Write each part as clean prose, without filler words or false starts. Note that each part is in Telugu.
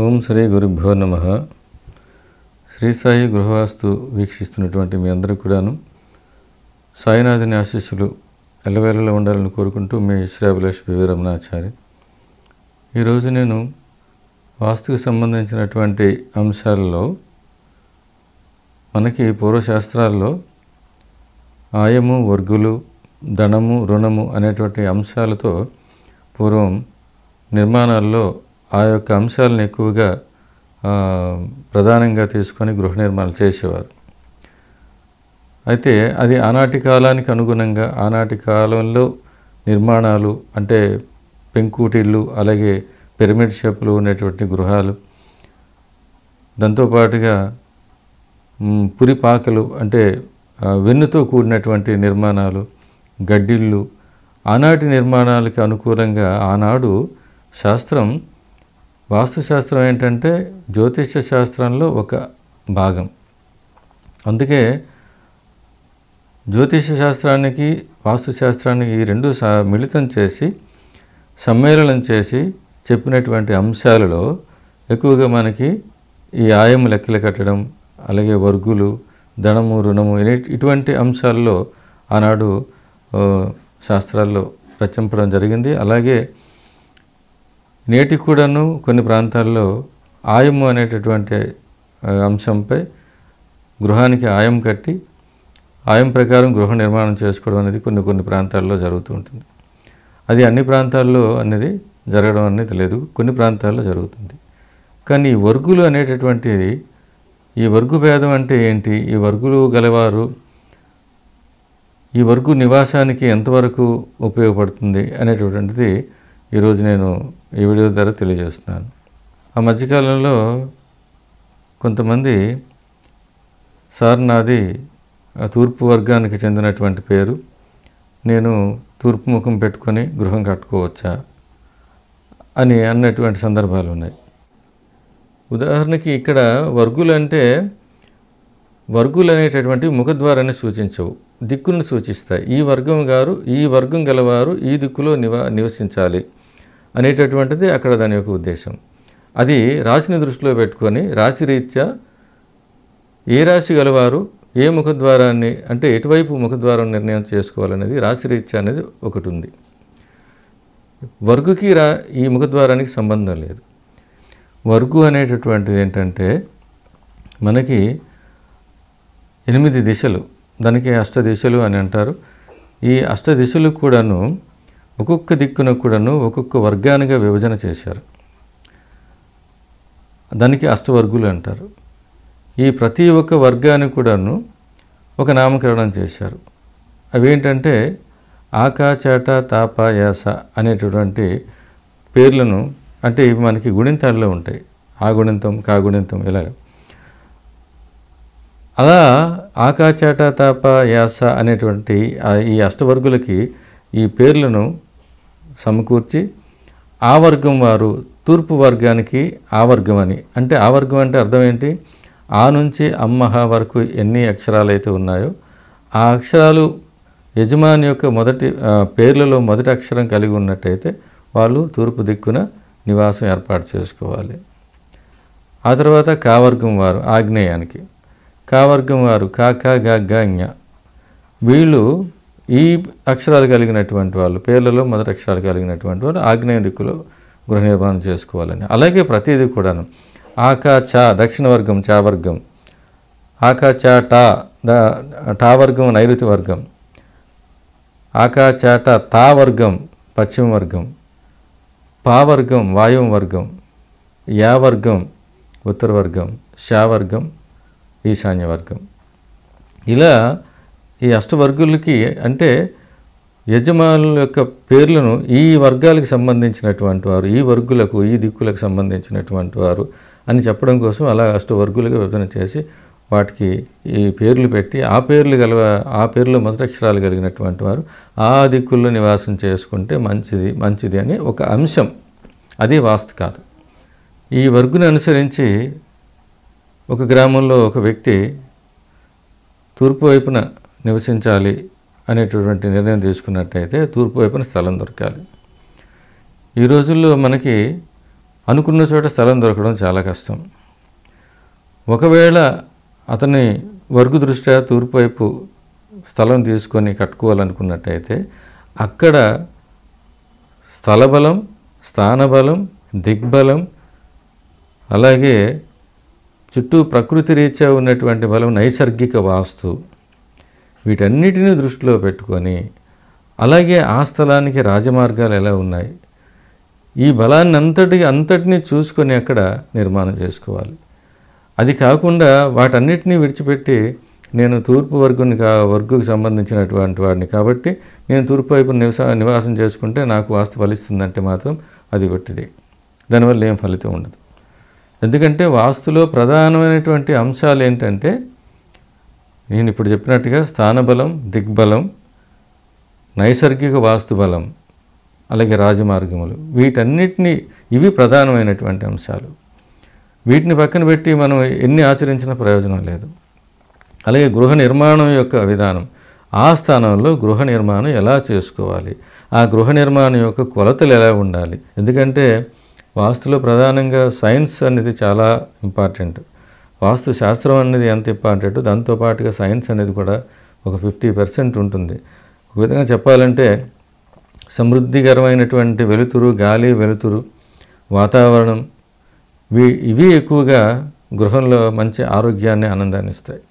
ఓం శ్రీ గురుభ్యో నమః. శ్రీ సాయి గృహవాస్తు వీక్షిస్తున్నటువంటి మీ అందరూ కూడాను సాయినాథుని ఆశీస్సులు ఎల్లవేళలా ఉండాలని కోరుకుంటూ మీ శ్రాభిలాష్ పివి రమణాచారి. ఈరోజు నేను వాస్తుకు సంబంధించినటువంటి అంశాలలో మనకి పూర్వశాస్త్రాల్లో ఆయము, వర్గులు, ధనము, రుణము అనేటువంటి అంశాలతో పూర్వం నిర్మాణాల్లో ఆ యొక్క అంశాలను ఎక్కువగా ప్రధానంగా తీసుకొని గృహ నిర్మాణాలు చేసేవారు. అయితే అది ఆనాటి కాలానికి అనుగుణంగా ఆనాటి కాలంలో నిర్మాణాలు అంటే పెంకుటిళ్ళు, అలాగే పిరమిడ్ షేపులో ఉన్నటువంటి గృహాలు, దాంతోపాటుగా పురిపాకలు అంటే వెన్నుతో కూడినటువంటి నిర్మాణాలు, గడ్డిళ్ళు, ఆనాటి నిర్మాణాలకి అనుకూలంగా ఆనాడు శాస్త్రం, వాస్తుశాస్త్రం ఏంటంటే జ్యోతిష శాస్త్రంలో ఒక భాగం. అందుకే జ్యోతిష శాస్త్రానికి వాస్తుశాస్త్రానికి ఈ రెండు మిళితం చేసి సమ్మేళనం చేసి చెప్పినటువంటి అంశాలలో ఎక్కువగా మనకి ఈ ఆయము లెక్కలు కట్టడం, అలాగే వర్గులు, ధనము, రుణము ఇటువంటి అంశాల్లో ఆనాడు శాస్త్రాల్లో రచింపడం జరిగింది. అలాగే నేటికి కూడాను కొన్ని ప్రాంతాల్లో ఆయము అనేటటువంటి అంశంపై గృహానికి ఆయం కట్టి ఆయం ప్రకారం గృహ నిర్మాణం చేసుకోవడం అనేది కొన్ని ప్రాంతాల్లో జరుగుతూ ఉంటుంది. అది అన్ని ప్రాంతాల్లో అనేది జరగడం అనేది లేదు, కొన్ని ప్రాంతాల్లో జరుగుతుంది. కానీ ఈ వర్గులు అనేటటువంటిది, ఈ వర్గు భేదం అంటే ఏంటి, ఈ వర్గులు గలవారు ఈ వర్గు నివాసానికి ఎంతవరకు ఉపయోగపడుతుంది అనేటటువంటిది ఈరోజు నేను ఈ వీడియో ద్వారా తెలియజేస్తున్నాను. ఆ మధ్యకాలంలో కొంతమంది సార్, నాది తూర్పు వర్గానికి చెందినటువంటి పేరు, నేను తూర్పు ముఖం పెట్టుకొని గృహం కట్టుకోవచ్చా అని అన్నటువంటి సందర్భాలు ఉన్నాయి. ఉదాహరణకి ఇక్కడ వర్గులు అంటే వర్గులు అనేటటువంటి ముఖద్వారాన్ని సూచించవు, దిక్కును సూచిస్తాయి. ఈ వర్గం గలవారు ఈ దిక్కులో నివసించాలి అనేటటువంటిది అక్కడ దాని యొక్క ఉద్దేశం. అది రాశిని దృష్టిలో పెట్టుకొని రాశి రీత్యా ఏ రాశి గలవారు ఏ ముఖద్వారాన్ని అంటే ఎటువైపు ముఖద్వారం నిర్ణయం చేసుకోవాలనేది రాశి రీత్యా అనేది ఒకటి ఉంది. వర్గుకి ఈ ముఖద్వారానికి సంబంధం లేదు. వర్గు అనేటటువంటిది ఏంటంటే మనకి 8 దిశలు, దానికి అష్టదిశలు అని అంటారు. ఈ అష్టదిశలు కూడాను ఒక్కొక్క దిక్కున కూడాను ఒక్కొక్క వర్గానిగా విభజన చేశారు. దానికి అష్టవర్గులు అంటారు. ఈ ప్రతి ఒక్క వర్గానికి కూడాను ఒక నామకరణం చేశారు. అవేంటంటే ఆకా, చాట, తాప, యాస అనేటటువంటి పేర్లను, అంటే ఇవి మనకి గుణింతాల్లో ఉంటాయి. ఆ గుణింతం, కా గుణింతం, ఇలాగ. అలా ఆకా, చాట, తాప, యాస అనేటువంటి ఈ అష్టవర్గులకి ఈ పేర్లను సమకూర్చి ఆ వర్గం వారు తూర్పు వర్గానికి ఆ వర్గం అని, అంటే ఆ వర్గం అంటే అర్థం ఏంటి, ఆ నుంచి అమ్మహ వరకు ఎన్ని అక్షరాలు అయితే ఉన్నాయో ఆ అక్షరాలు యజమాని యొక్క పేర్లలో మొదటి అక్షరం కలిగి ఉన్నట్టయితే వాళ్ళు తూర్పు దిక్కున నివాసం ఏర్పాటు చేసుకోవాలి. ఆ తర్వాత కావర్గం వారు ఆగ్నేయానికి, కావర్గం వారు కాక, గ, ఞ, వీళ్ళు ఈ అక్షరాలు కలిగినటువంటి వాళ్ళు, పేర్లలో మొదటి అక్షరాలు కలిగినటువంటి వాళ్ళు ఆగ్నేయ దిక్కులో గృహ నిర్మాణం చేసుకోవాలని. అలాగే ప్రతిదీ కూడాను ఆకా, చా దక్షిణ వర్గం, చా వర్గం, ఆకా, చా, టా వర్గం నైరుతి వర్గం, ఆకా, చాట, తా వర్గం పశ్చిమ వర్గం, పా వర్గం వాయువ వర్గం, యా వర్గం ఉత్తర వర్గం, షా వర్గం ఈశాన్య వర్గం. ఇలా ఈ అష్టవర్గులకి అంటే యజమానుల యొక్క పేర్లను ఈ వర్గాలకు సంబంధించినటువంటి వారు, ఈ వర్గులకు ఈ దిక్కులకు సంబంధించినటువంటి వారు అని చెప్పడం కోసం అలా అష్టవర్గులుగా విభజన చేసి వాటికి ఈ పేర్లు పెట్టి ఆ పేర్లో మొదటి అక్షరాలు కలిగినటువంటి వారు ఆ దిక్కుల్లో నివాసం చేసుకుంటే మంచిది అని ఒక అంశం. అది వాస్తు కాదు. ఈ వర్గుని అనుసరించి ఒక గ్రామంలో ఒక వ్యక్తి తూర్పు వైపున నివసించాలి అనేటటువంటి నిర్ణయం తీసుకున్నట్టయితే తూర్పు వైపున స్థలం దొరకాలి. ఈ రోజుల్లో మనకి అనుకున్న చోట స్థలం దొరకడం చాలా కష్టం. ఒకవేళ అతని వర్గు దృష్ట్యా తూర్పు వైపు స్థలం తీసుకొని కట్టుకోవాలనుకున్నట్టయితే అక్కడ స్థలబలం, స్థానబలం, దిగ్బలం, అలాగే చుట్టూ ప్రకృతి రీత్యా ఉన్నటువంటి బలం, నైసర్గిక వాస్తు, వీటన్నిటిని దృష్టిలో పెట్టుకొని, అలాగే ఆ స్థలానికి రాజమార్గాలు ఎలా ఉన్నాయి, ఈ బలాన్ని అంతటిని చూసుకొని అక్కడ నిర్మాణం చేసుకోవాలి. అది కాకుండా వాటన్నిటినీ విడిచిపెట్టి నేను తూర్పు వర్గుకు సంబంధించినటువంటి వాడిని కాబట్టి నేను తూర్పు వైపు నివాసం చేసుకుంటే నాకు వాస్తు ఫలిస్తుందంటే మాత్రం అది ఒట్టిది. దానివల్ల ఏం ఫలితం ఉండదు. ఎందుకంటే వాస్తులో ప్రధానమైనటువంటి అంశాలు ఏంటంటే నేను ఇప్పుడు చెప్పినట్టుగా స్థానబలం, దిగ్బలం, నైసర్గిక వాస్తు బలం, అలాగే రాజమార్గములు, వీటన్నిటినీ ఇవి ప్రధానమైనటువంటి అంశాలు. వీటిని పక్కన పెట్టి మనం ఎన్ని ఆచరించిన ప్రయోజనం లేదు. అలాగే గృహ నిర్మాణం యొక్క విధానం, ఆ స్థానంలో గృహ నిర్మాణం ఎలా చేసుకోవాలి, ఆ గృహ నిర్మాణం యొక్క కొలతలు ఎలా ఉండాలి. ఎందుకంటే వాస్తులో ప్రధానంగా సైన్స్ అనేది చాలా ఇంపార్టెంట్. వాస్తు శాస్త్రం అనేది ఎంత ఇంపార్టెంట్, దాంతోపాటుగా సైన్స్ అనేది కూడా ఒక 50% ఉంటుంది. ఒక విధంగా చెప్పాలంటే సమృద్ధికరమైనటువంటి వెలుతురు, గాలి, వెలుతురు, వాతావరణం, ఇవి ఎక్కువగా గృహంలో మంచి ఆరోగ్యాన్ని, ఆనందాన్ని ఇస్తాయి.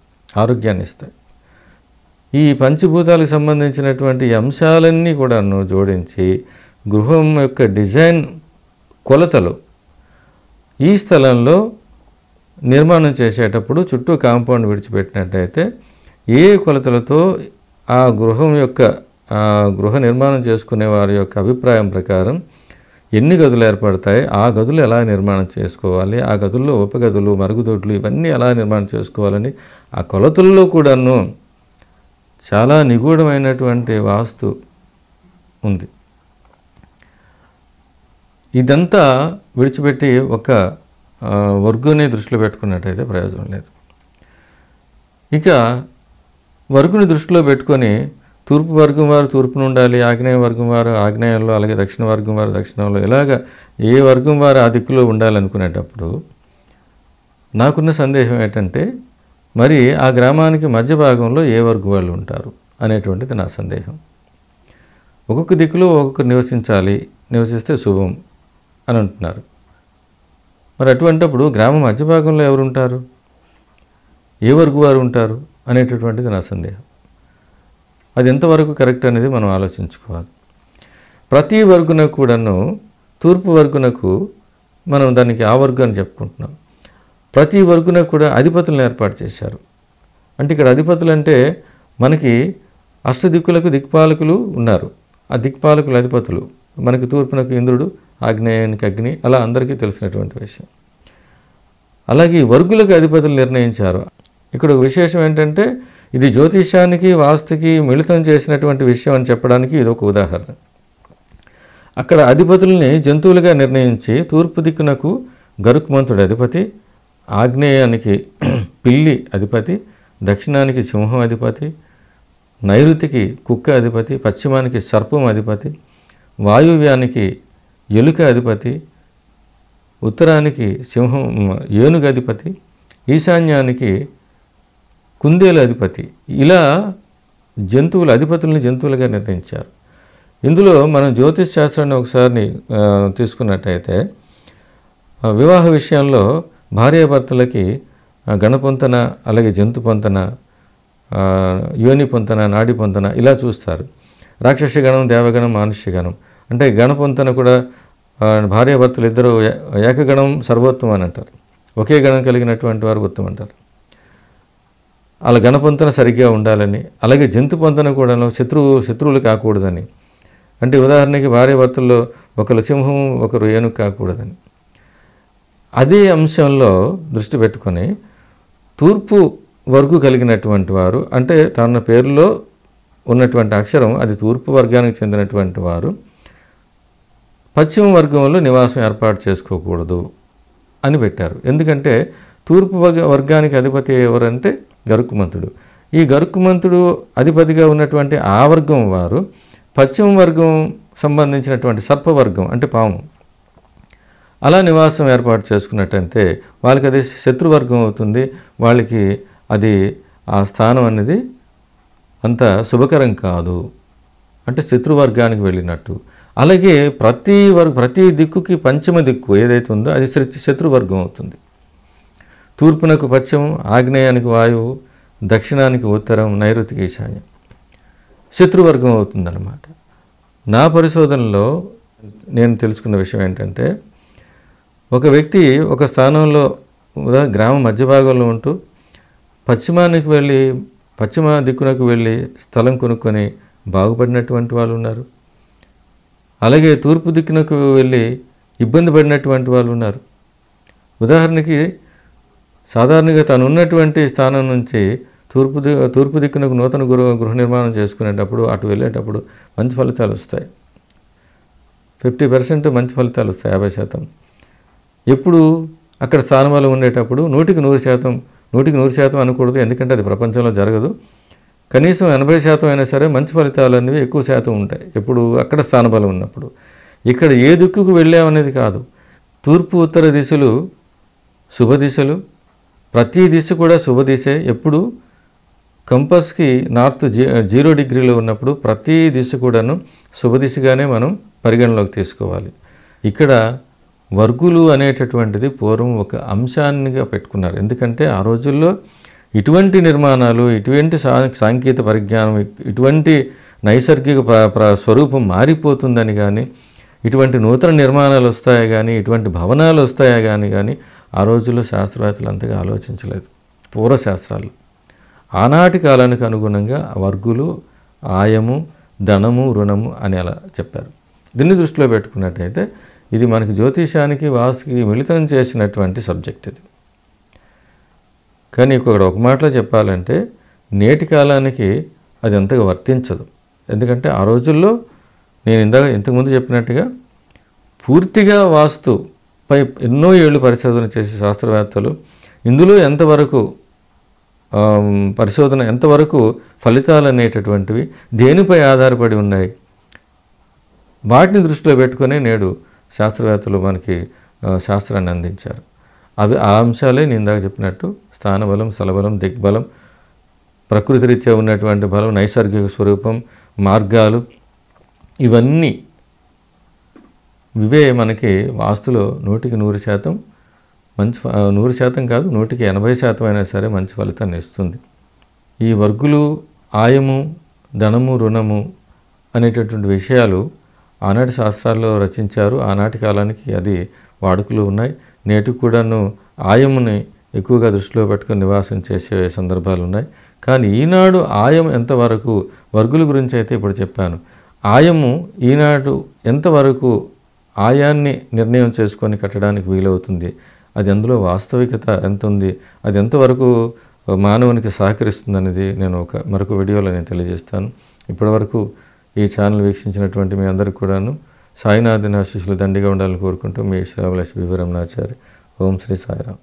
ఈ పంచభూతాలకు సంబంధించినటువంటి అంశాలన్నీ కూడాను జోడించి గృహం యొక్క డిజైన్ కొలతలు ఈ స్థలంలో నిర్మాణం చేసేటప్పుడు చుట్టూ కాంపౌండ్ విడిచిపెట్టినట్టయితే ఏ కొలతలతో ఆ గృహ నిర్మాణం చేసుకునే వారి యొక్క అభిప్రాయం ప్రకారం ఎన్ని గదులు ఏర్పడతాయి, ఆ గదులు ఎలా నిర్మాణం చేసుకోవాలి, ఆ గదుల్లో ఉపగదులు, మరుగుదొడ్లు ఇవన్నీ ఎలా నిర్మాణం చేసుకోవాలని ఆ కొలతల్లో కూడాను చాలా నిగూఢమైనటువంటి వాస్తు ఉంది. ఇదంతా విడిచిపెట్టి ఒక వర్గుని దృష్టిలో పెట్టుకున్నట్టయితే ప్రయోజనం లేదు. ఇక వర్గుని దృష్టిలో పెట్టుకొని తూర్పు వర్గం వారు తూర్పును ఉండాలి, ఆగ్నేయ వర్గం వారు ఆగ్నేయంలో, అలాగే దక్షిణ వర్గం వారు దక్షిణంలో, ఇలాగ ఏ వర్గం వారు ఆ దిక్కులో ఉండాలనుకునేటప్పుడు నాకున్న సందేహం ఏంటంటే మరి ఆ గ్రామానికి మధ్య భాగంలో ఏ వర్గం వాళ్ళు ఉంటారు అనేటువంటిది నా సందేహం. ఒక్కొక్క దిక్కులో ఒక్కొక్కరు నివసిస్తే శుభం అని అంటున్నారు. మరి అటువంటిప్పుడు గ్రామం మధ్య భాగంలో ఎవరు ఉంటారు, ఏ వర్గు వారు ఉంటారు అనేటటువంటిది నా సందేహం. అది ఎంతవరకు కరెక్ట్ అనేది మనం ఆలోచించుకోవాలి. ప్రతి వర్గునకు కూడాను తూర్పు వర్గునకు మనం దానికి ఆ వర్గం అని చెప్పుకుంటున్నాం. ప్రతి వర్గునకు కూడా అధిపతులను ఏర్పాటు చేశారు. అంటే ఇక్కడ అధిపతులు అంటే మనకి అష్టదిక్కులకు దిక్పాలకులు ఉన్నారు. ఆ దిక్పాలకులు అధిపతులు మనకి తూర్పునకు ఇంద్రుడు, ఆగ్నేయానికి అగ్ని, అలా అందరికీ తెలిసినటువంటి విషయం. అలాగే వర్గులకు అధిపతులు నిర్ణయించారు. ఇక్కడ ఒక విశేషం ఏంటంటే ఇది జ్యోతిష్యానికి వాస్తుకి మిళితం చేసినటువంటి విషయం అని చెప్పడానికి ఇది ఒక ఉదాహరణ. అక్కడ అధిపతుల్ని జంతువులుగా నిర్ణయించి తూర్పు దిక్కునకు గరుక్మంతుడు అధిపతి, ఆగ్నేయానికి పిల్లి అధిపతి, దక్షిణానికి సింహం అధిపతి, నైరుతికి కుక్క అధిపతి, పశ్చిమానికి సర్పం అధిపతి, వాయువ్యానికి ఎలుక అధిపతి, ఉత్తరానికి సింహం ఏనుగు అధిపతి, ఈశాన్యానికి కుందేలు అధిపతి, ఇలా అధిపతుల్ని జంతువులుగా నిర్ణయించారు. ఇందులో మనం జ్యోతిష్ శాస్త్రాన్ని ఒకసారి తీసుకున్నట్టయితే వివాహ విషయంలో భార్యాభర్తలకి గణపొంతన, అలాగే జంతు పొంతన, యోని పొంతన, నాడి పొంతన ఇలా చూస్తారు. రాక్షసగణం, దేవగణం, మానుష్యగణం అంటే గణపొంతన కూడా భార్యాభర్తలు ఇద్దరు ఏకగణం సర్వోత్తమం అని అంటారు. ఒకే గణం కలిగినటువంటి వారు ఉత్తమం అంటారు. అలా గణపొంతన సరిగ్గా ఉండాలని, అలాగే జంతు పొంతన కూడా శత్రువులు కాకూడదని. అంటే ఉదాహరణకి భార్యాభర్తల్లో ఒకరు సింహం, ఒకరు ఏనుగు కాకూడదని. అదే అంశంలో దృష్టి పెట్టుకొని తూర్పు వర్గు కలిగినటువంటి వారు, అంటే తన పేరులో ఉన్నటువంటి అక్షరం అది తూర్పు వర్గానికి చెందినటువంటి వారు పశ్చిమ వర్గంలో నివాసం ఏర్పాటు చేసుకోకూడదు అని పెట్టారు. ఎందుకంటే తూర్పు వర్గానికి అధిపతి ఎవరంటే గరుక్కుమంతుడు. ఈ గరుక్కుమంతుడు అధిపతిగా ఉన్నటువంటి ఆ వర్గం వారు పశ్చిమ వర్గం సంబంధించినటువంటి సర్పవర్గం అంటే పాము, అలా నివాసం ఏర్పాటు చేసుకున్నట్టయితే వాళ్ళకి అది శత్రువర్గం అవుతుంది. వాళ్ళకి అది ఆ స్థానం అనేది అంత శుభకరం కాదు, అంటే శత్రువర్గానికి వెళ్ళినట్టు. అలాగే ప్రతి దిక్కుకి పంచమ దిక్కు ఏదైతే ఉందో అది శత్రువర్గం అవుతుంది. తూర్పునకు పశ్చిమం, ఆగ్నేయానికి వాయువు, దక్షిణానికి ఉత్తరం, నైరుతికి ఈశాన్యం శత్రువర్గం అవుతుందన్నమాట. నా పరిశోధనలో నేను తెలుసుకున్న విషయం ఏంటంటే, ఒక వ్యక్తి ఒక స్థానంలో గ్రామ మధ్య భాగంలో ఉంటూ పశ్చిమ దిక్కునకు వెళ్ళి స్థలం కొనుక్కొని బాగుపడినటువంటి వాళ్ళు ఉన్నారు. అలాగే తూర్పు దిక్కునకు వెళ్ళి ఇబ్బంది పడినటువంటి వాళ్ళు ఉన్నారు. ఉదాహరణకి సాధారణంగా తను ఉన్నటువంటి స్థానం నుంచి తూర్పు దిక్కునకు నూతన గృహ నిర్మాణం చేసుకునేటప్పుడు అటు వెళ్ళేటప్పుడు మంచి ఫలితాలు వస్తాయి. 50% మంచి ఫలితాలు వస్తాయి, 50%. ఎప్పుడు అక్కడ స్థానబలం ఉండేటప్పుడు 100% అనకూడదు, ఎందుకంటే అది ప్రపంచంలో జరగదు. కనీసం 80% అయినా సరే మంచి ఫలితాలు అనేవి ఎక్కువ శాతం ఉంటాయి ఎప్పుడు అక్కడ స్థానబలం ఉన్నప్పుడు. ఇక్కడ ఏ దిక్కుకు వెళ్ళామనేది కాదు, తూర్పు ఉత్తర దిశలు శుభ దిశలు, ప్రతి దిశ కూడా శుభ దిశే. ఎప్పుడు కంపస్కి నార్త్ 0 డిగ్రీలో ఉన్నప్పుడు ప్రతి దిశ కూడాను శుభ దిశగానే మనం పరిగణలోకి తీసుకోవాలి. ఇక్కడ వర్గులు అనేటటువంటిది పూర్వం ఒక అంశాన్నిగా పెట్టుకున్నారు. ఎందుకంటే ఆ రోజుల్లో ఇటువంటి నిర్మాణాలు, ఇటువంటి సాంకేతిక పరిజ్ఞానం, ఇటువంటి నైసర్గిక స్వరూపం మారిపోతుందని కానీ, ఇటువంటి నూతన నిర్మాణాలు వస్తాయా కానీ, ఇటువంటి భవనాలు వస్తాయా కానీ ఆ రోజుల్లో శాస్త్రవేత్తలు అంతగా ఆలోచించలేదు. పూర్వశాస్త్రాలు ఆనాటి కాలానికి అనుగుణంగా వర్గులు, ఆయము, ధనము, రుణము అని అలా చెప్పారు. దీన్ని దృష్టిలో పెట్టుకున్నట్టయితే ఇది మనకి జ్యోతిషానికి వాస్తుకి మిళితం చేసినటువంటి సబ్జెక్ట్ ఇది. కానీ ఇక్కడ ఒక మాటలో చెప్పాలంటే నేటి కాలానికి అది అంతగా వర్తించదు. ఎందుకంటే ఆ రోజుల్లో నేను ఇంతకుముందు చెప్పినట్టుగా పూర్తిగా వాస్తుపై ఎన్నో ఏళ్ళు పరిశోధన చేసే శాస్త్రవేత్తలు ఇందులో ఎంతవరకు పరిశోధన, ఎంతవరకు ఫలితాలు అనేటటువంటివి దేనిపై ఆధారపడి ఉన్నాయి, వాటిని దృష్టిలో పెట్టుకునే నేడు శాస్త్రవేత్తలు మనకి శాస్త్రాన్ని అందించారు. ఆ అంశాలే నేను ఇందాక చెప్పినట్టు స్థానబలం, స్థలబలం, దిగ్బలం, ప్రకృతి రీత్యా ఉన్నటువంటి బలం, నైసర్గిక స్వరూపం, మార్గాలు, ఇవే మనకి వాస్తులో 100% మంచి 100% కాదు, 80% అయినా సరే మంచి ఫలితాన్ని ఇస్తుంది. ఈ వర్గులు, ఆయము, ధనము, రుణము అనేటటువంటి విషయాలు ఆనాటి శాస్త్రాల్లో రచించారు. ఆనాటి కాలానికి అది వాడుకలు ఉన్నాయి. నేటికి కూడాను ఆయముని ఎక్కువగా దృష్టిలో పెట్టుకుని నివాసం చేసే సందర్భాలు ఉన్నాయి. కానీ ఈనాడు ఆయం ఎంతవరకు, వర్గుల గురించి అయితే ఇప్పుడు చెప్పాను, ఆయము ఈనాడు ఎంతవరకు ఆయాన్ని నిర్ణయం చేసుకొని కట్టడానికి వీలవుతుంది, అది అందులో వాస్తవికత ఎంత ఉంది, అది ఎంతవరకు మానవునికి సహకరిస్తుంది అనేది నేను మరొక వీడియోలో నేను తెలియజేస్తాను. ఇప్పటివరకు ఈ ఛానల్ వీక్షించినటువంటి మీ అందరికీ కూడాను సాయినాథుని ఆశీస్సులు దండిగా ఉండాలని కోరుకుంటూ మీ శ్రావణ వివరమణాచారి. ఓం శ్రీ సాయిరామ్.